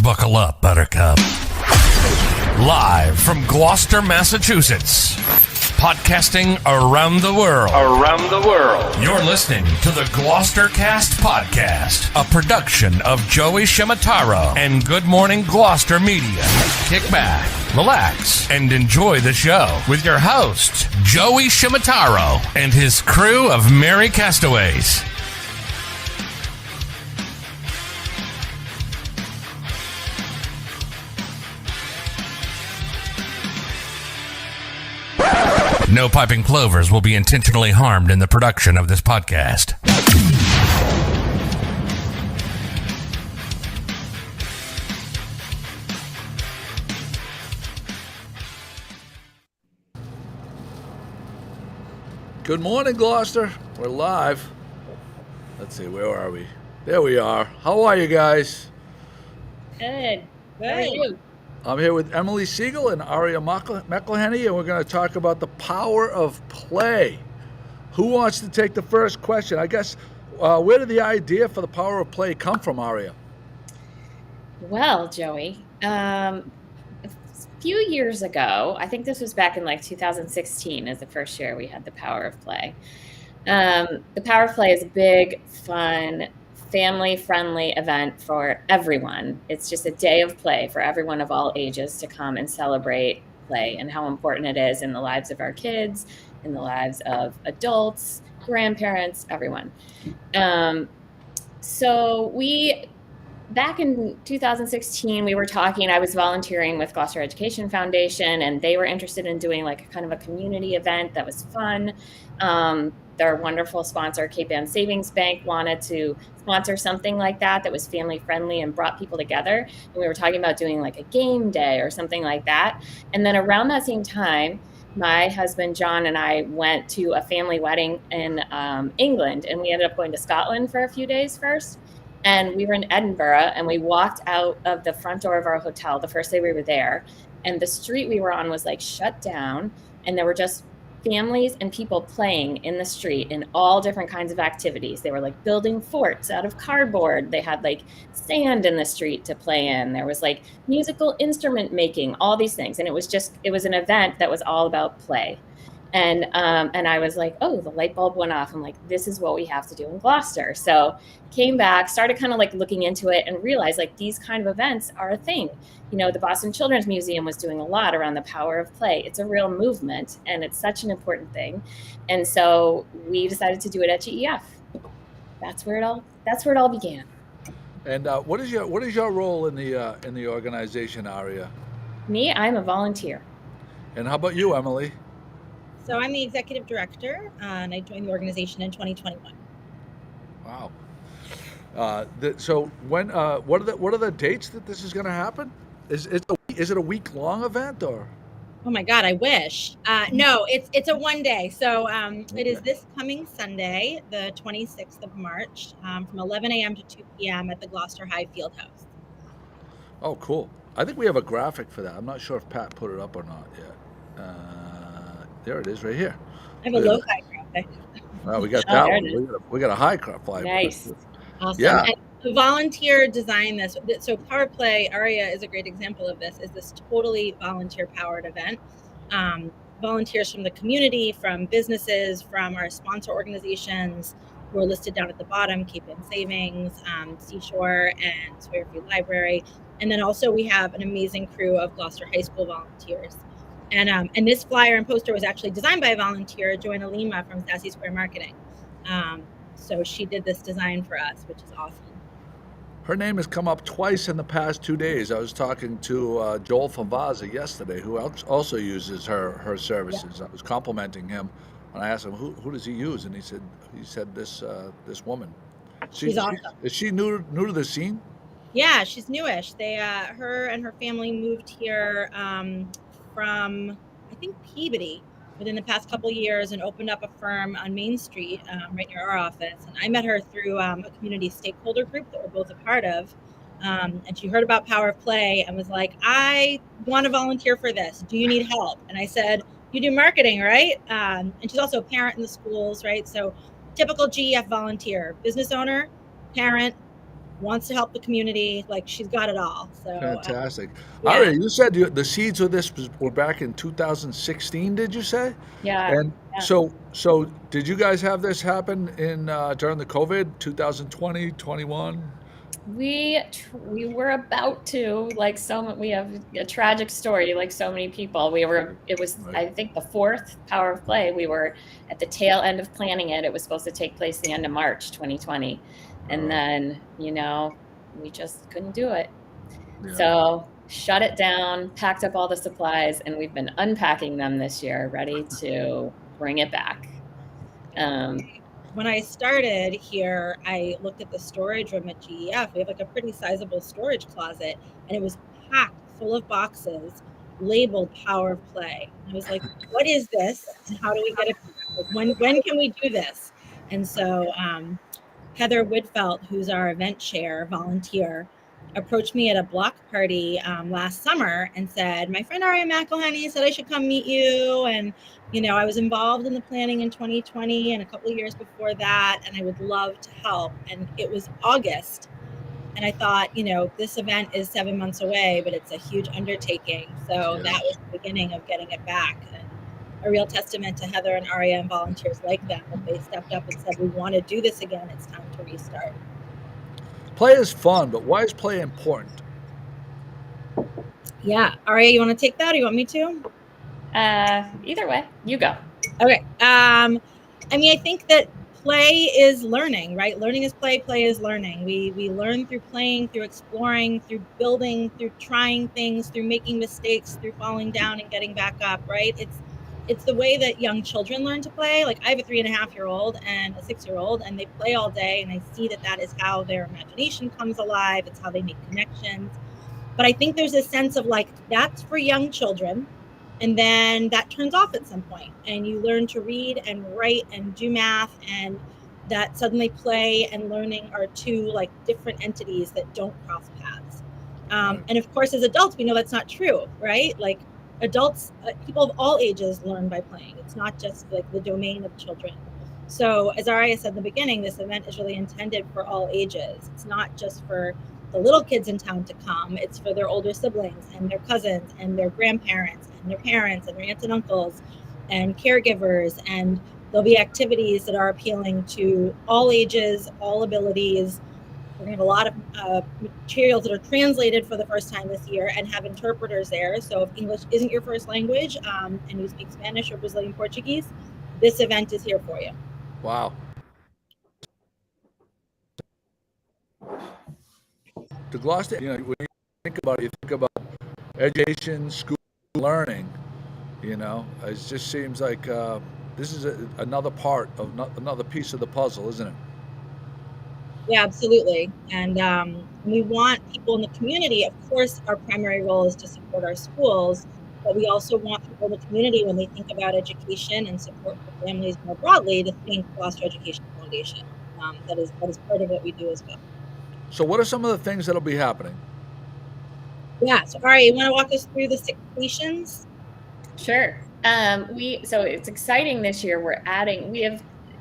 Buckle up, Buttercup. Live from Gloucester, Massachusetts. Podcasting around the world. You're listening to the GloucesterCast podcast, a production of Joey Shimataro and Good Morning Gloucester Media. Kick back, relax, and enjoy the show with your host, Joey Shimataro, and his crew of merry castaways. No piping plovers will be intentionally harmed in the production of this podcast. Good morning, Gloucester. We're live. Let's see, where are we? There we are. How are you guys? Good. How are you? I'm here with Emily Siegel and Aria McElhenney, and we're going to talk about the power of play. Who wants to take the first question? I guess, where did the idea for the power of play come from, Aria? Well, Joey, a few years ago, I think this was back in like 2016 is the first year we had the power of play. The power of play is a big, fun, family-friendly event for everyone. It's just a day of play for everyone of all ages to come and celebrate play and how important it is in the lives of our kids, in the lives of adults, grandparents, everyone. So back in 2016, we were talking, I was volunteering with Gloucester Education Foundation, and they were interested in doing like a kind of a community event that was fun. Their wonderful sponsor, Cape Ann Savings Bank, wanted to sponsor something like that was family friendly and brought people together. And we were talking about doing like a game day or something like that. And then around that same time, my husband, John, and I went to a family wedding in England, and we ended up going to Scotland for a few days first. And we were in Edinburgh, and we walked out of the front door of our hotel the first day we were there. And the street we were on was like shut down, and there were just families and people playing in the street in all different kinds of activities. They were like building forts out of cardboard. They had like sand in the street to play in. There was like musical instrument making, all these things. And it was an event that was all about play. And I was like, oh, the light bulb went off. I'm like, this is what we have to do in Gloucester. So came back, started kind of like looking into it and realized like these kind of events are a thing. You know, the Boston Children's Museum was doing a lot around the power of play. It's a real movement, and it's such an important thing. And so we decided to do it at GEF. That's where it all began. And what is your role in the organization, Aria? Me, I'm a volunteer. And how about you, Emily? So I'm the executive director, and I joined the organization in 2021. Wow. So when what are the dates that this is going to happen? Is it a week-long event or? Oh my God, I wish. No, it's a one day. So It is this coming Sunday, the 26th of March, from 11 a.m. to 2 p.m. at the Gloucester High Fieldhouse. Oh, cool. I think we have a graphic for that. I'm not sure if Pat put it up or not yet. There it is, right here. I have a low-fi graphic. Well, we got that one. We got a high graphic. Nice. Awesome. Yeah. And the volunteer designed this. So Power Play, Aria is a great example of this, is this totally volunteer-powered event. Volunteers from the community, from businesses, from our sponsor organizations who are listed down at the bottom, Cape Ann Savings, Seashore, and Sawyer Free Library. And then also we have an amazing crew of Gloucester High School volunteers. And this flyer and poster was actually designed by a volunteer, Joanna Lima from Sassy Square Marketing. So she did this design for us, which is awesome. Her name has come up twice in the past 2 days. I was talking to Joel from Vaza yesterday, who also uses her services. Yeah. I was complimenting him, and I asked him, who does he use? And he said this woman. She's awesome. Is she new to the scene? Yeah, she's newish. Her and her family moved here from, I think, Peabody within the past couple of years and opened up a firm on Main Street right near our office. And I met her through a community stakeholder group that we're both a part of. And she heard about Power of Play and was like, I want to volunteer for this. Do you need help? And I said, you do marketing, right? And she's also a parent in the schools, right? So typical GEF volunteer, business owner, parent, wants to help the community. Like, she's got it all. So Fantastic. yeah. Aria, you said the seeds of this were back in 2016, did you say? Yeah. And so did you guys have this happen in during the COVID, 2020, 21? We were about to, like, we have a tragic story, like so many people. It was, Right. I think, the fourth Power of Play. We were at the tail end of planning it. It was supposed to take place the end of March 2020. And then, we just couldn't do it. Yeah. So shut it down, packed up all the supplies, and we've been unpacking them this year, ready to bring it back. When I started here, I looked at the storage room at GEF. We have like a pretty sizable storage closet, and it was packed full of boxes labeled Power of Play. And I was like, what is this? And how do we get it? Like, when can we do this? And so Heather Whitfelt, who's our event chair, volunteer, approached me at a block party last summer and said, my friend Aria McElhenney said I should come meet you. And, I was involved in the planning in 2020 and a couple of years before that, and I would love to help. And it was August. And I thought, this event is 7 months away, but it's a huge undertaking. So that was the beginning of getting it back. And a real testament to Heather and Aria and volunteers like them, that they stepped up and said, we want to do this again. It's time to restart. Play is fun, but why is play important? Yeah. Aria, you want to take that, or you want me to? Either way, you go. Okay. I think that play is learning, right? Learning is play, play is learning. We learn through playing, through exploring, through building, through trying things, through making mistakes, through falling down and getting back up, right? It's the way that young children learn to play. Like, I have a 3.5-year-old and a 6-year-old, and they play all day, and I see that is how their imagination comes alive. It's how they make connections. But I think there's a sense of like, that's for young children. And then that turns off at some point, and you learn to read and write and do math, and that suddenly play and learning are two like different entities that don't cross paths. And of course, as adults, we know that's not true, right? Like, adults, people of all ages learn by playing. It's not just like the domain of children. So as Aria said in the beginning, this event is really intended for all ages. It's not just for the little kids in town to come. It's for their older siblings and their cousins and their grandparents and their parents and their aunts and uncles and caregivers. And there'll be activities that are appealing to all ages, all abilities. We're going to have a lot of materials that are translated for the first time this year and have interpreters there. So if English isn't your first language and you speak Spanish or Brazilian Portuguese, this event is here for you. Wow. To Gloucester, when you think about education, school, learning. It just seems like this is another part of another piece of the puzzle, isn't it? Yeah, absolutely. And we want people in the community. Of course, our primary role is to support our schools, but we also want people in the community, when they think about education and support for families more broadly, to think Gloucester Education Foundation. That is part of what we do as well. So what are some of the things that'll be happening? Yeah. So, Aria, you want to walk us through the 6 stations? Sure. So it's exciting this year.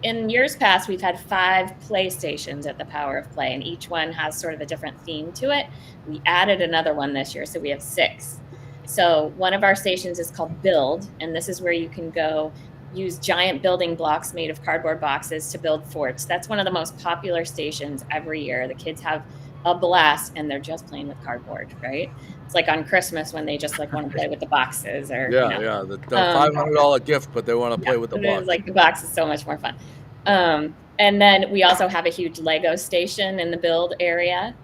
In years past, we've had 5 playstations at the Power of Play, and each one has sort of a different theme to it. We added another one this year, so we have 6. So one of our stations is called Build, and this is where you can go use giant building blocks made of cardboard boxes to build forts. That's one of the most popular stations every year. The kids have a blast, and they're just playing with cardboard, right? It's like on Christmas when they just like want to play with the boxes, or the $500 gift, but they want to play with the box. Like, the box is so much more fun. And then we also have a huge Lego station in the build area.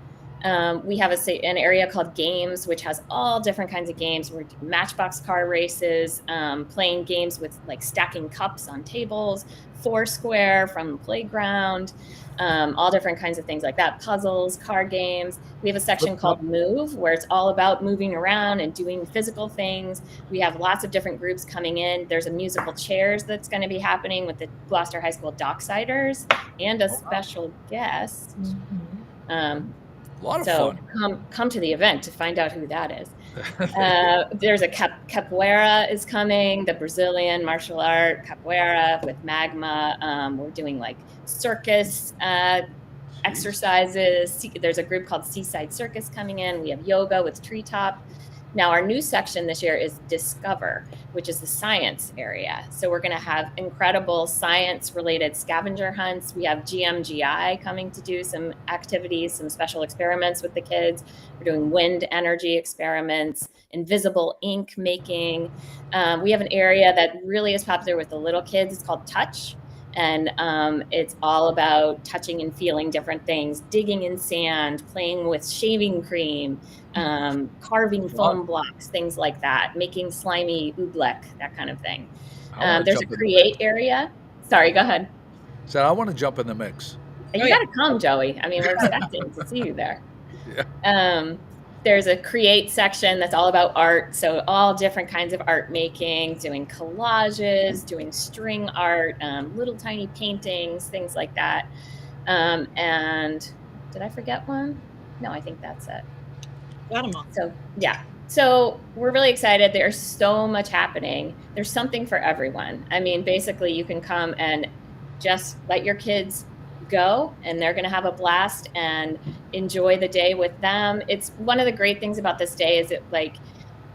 We have an area called Games, which has all different kinds of games. We're doing matchbox car races, playing games with like stacking cups on tables, Foursquare from the playground, all different kinds of things like that, puzzles, card games. We have a section called Move, where it's all about moving around and doing physical things. We have lots of different groups coming in. There's a musical chairs that's going to be happening with the Gloucester High School Docksiders and a special guest. A lot of fun. Come to the event to find out who that is. There's a capoeira is coming, the Brazilian martial art capoeira with magma. We're doing like circus exercises. There's a group called Seaside Circus coming in. We have yoga with Treetop. Now, our new section this year is Discover, which is the science area. So we're going to have incredible science-related scavenger hunts. We have GMGI coming to do some activities, some special experiments with the kids. We're doing wind energy experiments, invisible ink making. We have an area that really is popular with the little kids. It's called Touch. And it's all about touching and feeling different things, digging in sand, playing with shaving cream, carving foam blocks, things like that, making slimy oobleck, that kind of thing. There's a create area. Sorry, go ahead. So I want to jump in the mix. You got to come, Joey. I mean, we're expecting to see you there. Yeah. There's a create section that's all about art. So all different kinds of art making, doing collages, doing string art, little tiny paintings, things like that. And did I forget one? No, I think that's it. Got them all. So, yeah. So we're really excited. There's so much happening. There's something for everyone. I mean, basically you can come and just let your kids go, and they're going to have a blast and enjoy the day with them. It's one of the great things about this day is it like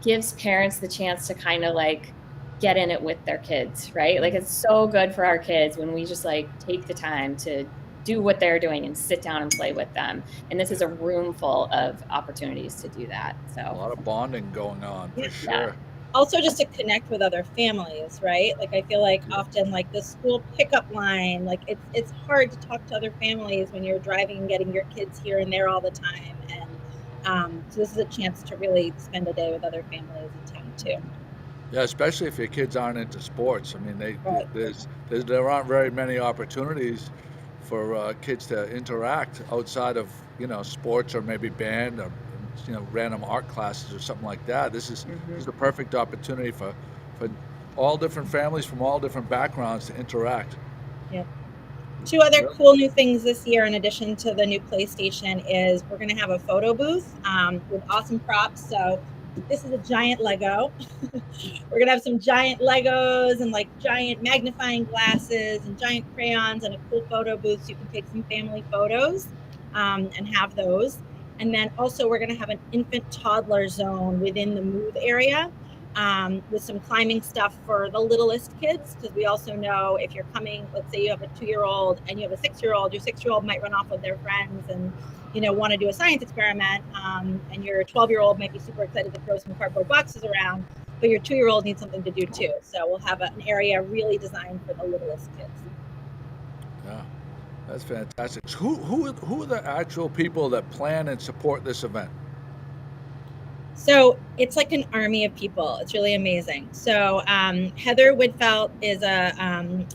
gives parents the chance to kind of like get in it with their kids, right? Like it's so good for our kids when we just like take the time to do what they're doing and sit down and play with them. And this is a room full of opportunities to do that. So a lot of bonding going on for sure. Yeah. Also just to connect with other families, right? Like I feel like often like the school pickup line, like it's hard to talk to other families when you're driving and getting your kids here and there all the time. And so this is a chance to really spend a day with other families in town too. Yeah, especially if your kids aren't into sports. I mean, there aren't very many opportunities for kids to interact outside of sports or maybe band or random art classes or something like that. This is a perfect opportunity for all different families from all different backgrounds to interact. Yeah. Two other cool new things this year in addition to the new PlayStation is we're going to have a photo booth with awesome props. So this is a giant Lego. We're going to have some giant Legos and like giant magnifying glasses and giant crayons and a cool photo booth so you can take some family photos and have those. And then also we're going to have an infant toddler zone within the move area with some climbing stuff for the littlest kids. Because we also know if you're coming, let's say you have a 2-year-old and you have a 6-year-old, your 6-year-old might run off with their friends and want to do a science experiment. And your 12-year-old might be super excited to throw some cardboard boxes around, but your 2-year-old needs something to do too. So we'll have an area really designed for the littlest kids. Yeah. That's fantastic. Who are the actual people that plan and support this event? So it's like an army of people. It's really amazing. So Heather Widfelt is a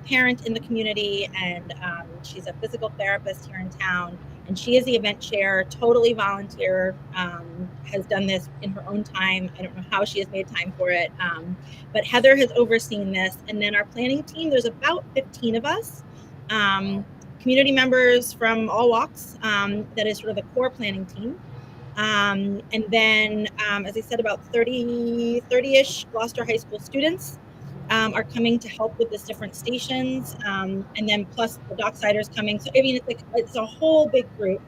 parent in the community, and she's a physical therapist here in town. And she is the event chair, totally volunteer, has done this in her own time. I don't know how she has made time for it. But Heather has overseen this. And then our planning team, there's about 15 of us. Community members from all walks, that is sort of the core planning team. And then, as I said, about 30-ish Gloucester High School students are coming to help with the different stations. And then plus the Docksiders coming. So, I mean, it's a whole big group.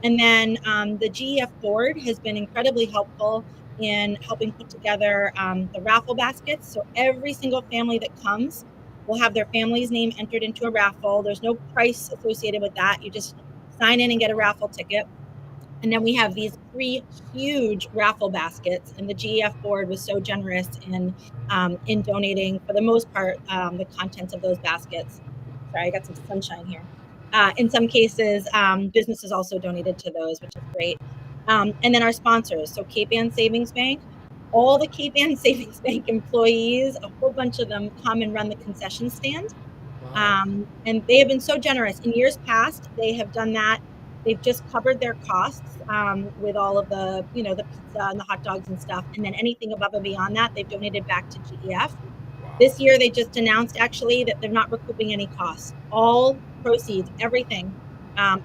And then the GEF board has been incredibly helpful in helping put together the raffle baskets. So every single family that comes will have their family's name entered into a raffle. There's no price associated with that. You just sign in and get a raffle ticket. And then we have these 3 huge raffle baskets, and the GEF board was so generous in donating, for the most part, the contents of those baskets. Sorry, I got some sunshine here. In some cases, businesses also donated to those, which is great. And then our sponsors, so Cape Ann Savings Bank, all the Cape Ann Savings Bank employees, a whole bunch of them come and run the concession stand. Wow. And they have been so generous. In years past, they have done that. They've just covered their costs with all of the, the pizza and the hot dogs and stuff. And then anything above and beyond that, they've donated back to GEF. Wow. This year, they just announced actually that they're not recouping any costs. All proceeds, everything,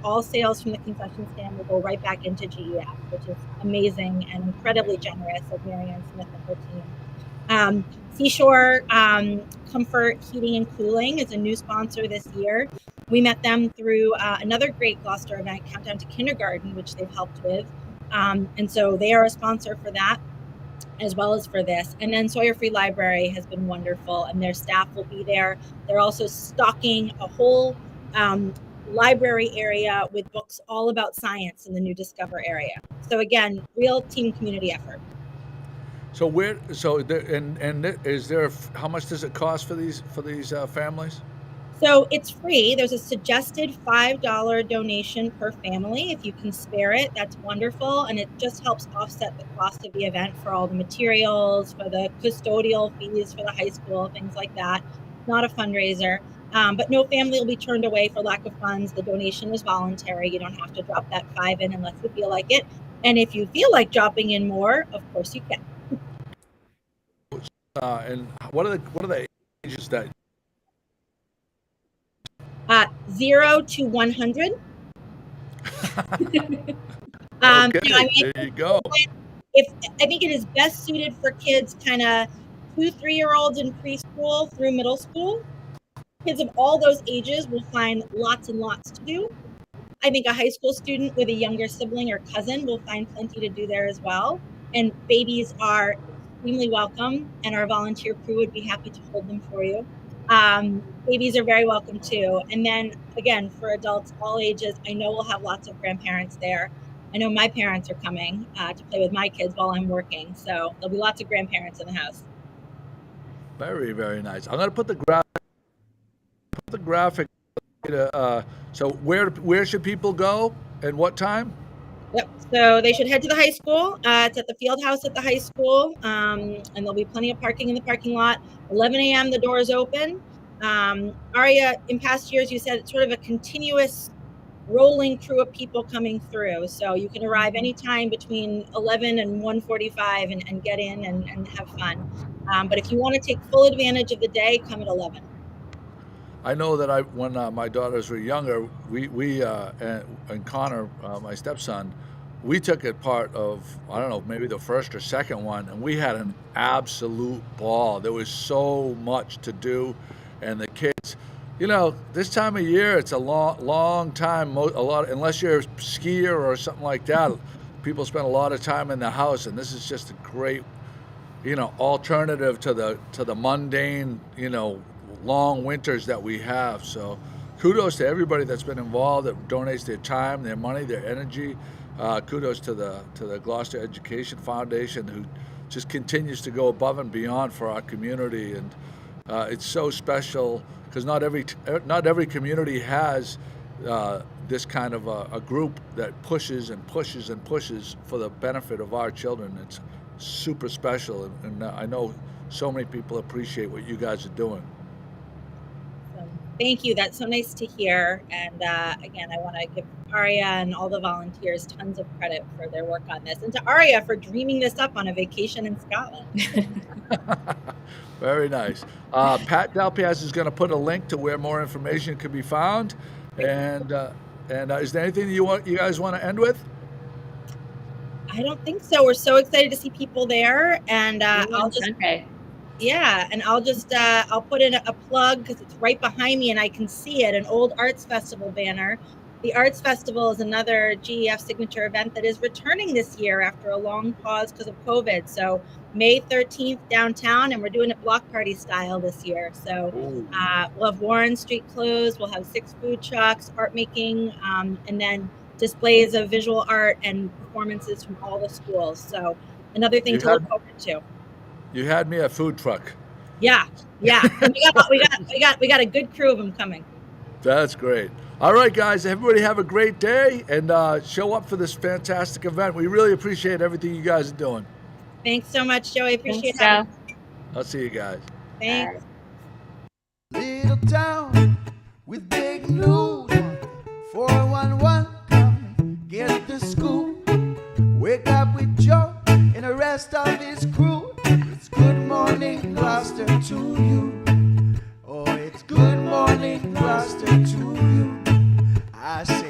all sales from the concession stand will go right back into GEF, which is amazing and incredibly generous of Marianne Smith and her team. Seashore Comfort Heating and Cooling is a new sponsor this year. We met them through another great Gloucester event, Countdown to Kindergarten, which they've helped with. And so they are a sponsor for that, as well as for this. And then Sawyer Free Library has been wonderful, and their staff will be there. They're also stocking a whole library area with books all about science in the new Discover area. So again, real team community effort. So is there, how much does it cost for these families? So it's free. There's a suggested $5 donation per family. If you can spare it, that's wonderful. And it just helps offset the cost of the event for all the materials, for the custodial fees for the high school, things like that. Not a fundraiser. But no family will be turned away for lack of funds. The donation is voluntary. You don't have to drop that $5 in unless you feel like it. And if you feel like dropping in more, of course you can. And what are the ages that? 0 to 100. Okay, there you go. I think it is best suited for kids kind of 2-3-year-olds in preschool through middle school. Kids of all those ages will find lots and lots to do. I think a high school student with a younger sibling or cousin will find plenty to do there as well. And babies are extremely welcome, and our volunteer crew would be happy to hold them for you. Babies are very welcome too. And then again, for adults all ages, I know we'll have lots of grandparents there. I know my parents are coming to play with my kids while I'm working. So there'll be lots of grandparents in the house. Very, very nice. I'm going to put the graphic. So where should people go and what time? Yep. So they should head to the high school. It's at the field house at the high school. And there'll be plenty of parking in the parking lot. 11 a.m. the doors open. Aria, in past years, you said it's sort of a continuous rolling crew of people coming through. So you can arrive anytime between 11 and 1:45 and get in and have fun. But if you want to take full advantage of the day, come at 11. I know that when my daughters were younger, we and Connor, my stepson, we took it part of, I don't know, maybe the first or second one, and we had an absolute ball. There was so much to do, and the kids, this time of year, it's a long time. Unless you're a skier or something like that, people spend a lot of time in the house, and this is just a great, alternative to the mundane, long winters that we have. So kudos to everybody that's been involved, that donates their time, their money, their energy. Kudos to the Gloucester Education Foundation, who just continues to go above and beyond for our community. And it's so special because not every community has this kind of a group that pushes and pushes and pushes for the benefit of our children. It's super special, and I know so many people appreciate what you guys are doing. Thank you. That's so nice to hear. And again, I want to give Aria and all the volunteers tons of credit for their work on this, and to Aria for dreaming this up on a vacation in Scotland. Very nice. Pat Dalpiaz is going to put a link to where more information can be found. And is there anything you guys want to end with? I don't think so. We're so excited to see people there, and I'll just. Okay. Yeah, and I'll put in a plug because it's right behind me and I can see it, an old Arts Festival banner. The Arts Festival is another GEF signature event that is returning this year after a long pause because of COVID. So May 13th downtown, and we're doing it block party style this year. So we'll have Warren Street closed, we'll have 6 food trucks, art making, and then displays of visual art and performances from all the schools. So another thing to look forward to. You had me a food truck. Yeah. And we got a good crew of them coming. That's great. All right, guys. Everybody have a great day and show up for this fantastic event. We really appreciate everything you guys are doing. Thanks so much, Joey. Appreciate it. I'll see you guys. Thanks. Little town with big news. 411 come get the scoop. Wake up with Joe and the rest of his crew. It's good morning, Gloucester, to you. Oh, it's good morning, Gloucester, to you. I say